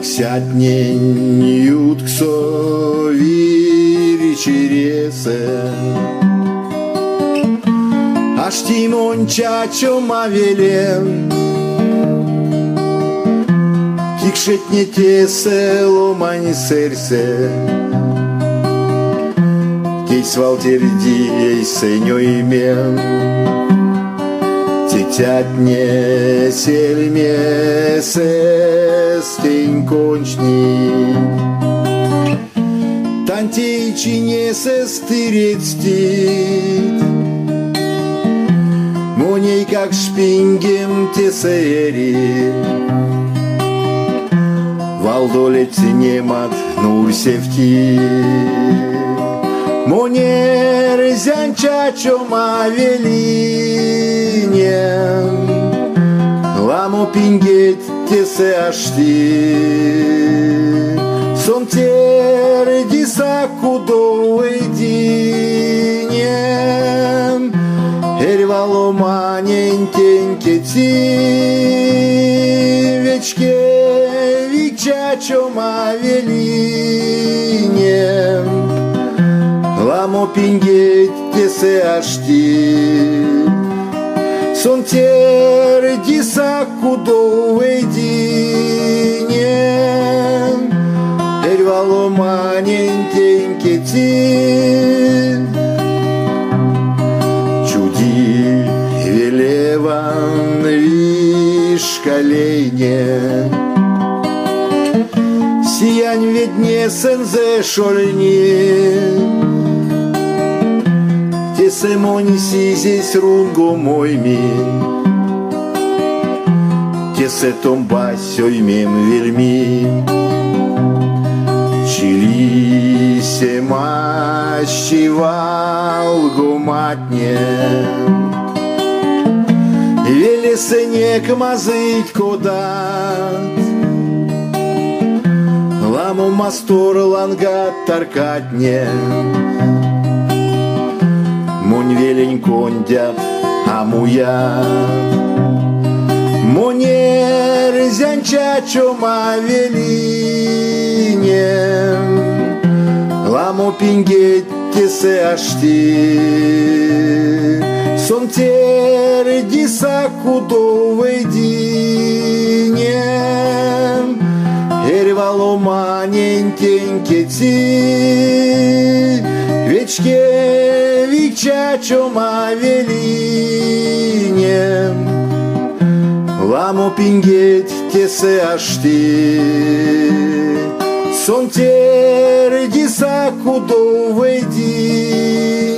Всятнень ксови вечересе, аж тимон чачо мавелен, кикшетне тесе ломани серсе, кейс валтерди сеньо имен, тетятне сельме сестень кончни, тантейчине сестырецтит, моней как шпингем тесери, валдолет немат нурсевти, монер зянчачо мавелине, ламо пингет тесе ашти, сон терди сакудовой динем, эрвало манентенькети, вечке вичачо мавелине, ламо пингет тесе ашти, сон терди сакудовой динем, эрвало манентенькети, чуди велеван вишкалейне, сиянь ведне сензе шольне, тесемони сизесь рунго мой мин, тесе томба сёймем вельми, чили семащивал гуматне, велесе не кмазыть кодат, ламу мастор лангат таркатне, мунь велень кондят амуя, монер зянчачо мавелине, ламо пингет тесе ашти, сон терди сакудовой динем, эрвало манентенькети, вечке вичачо мавелине, ламо пингет тесе ашти, сон терди сакудовой динем,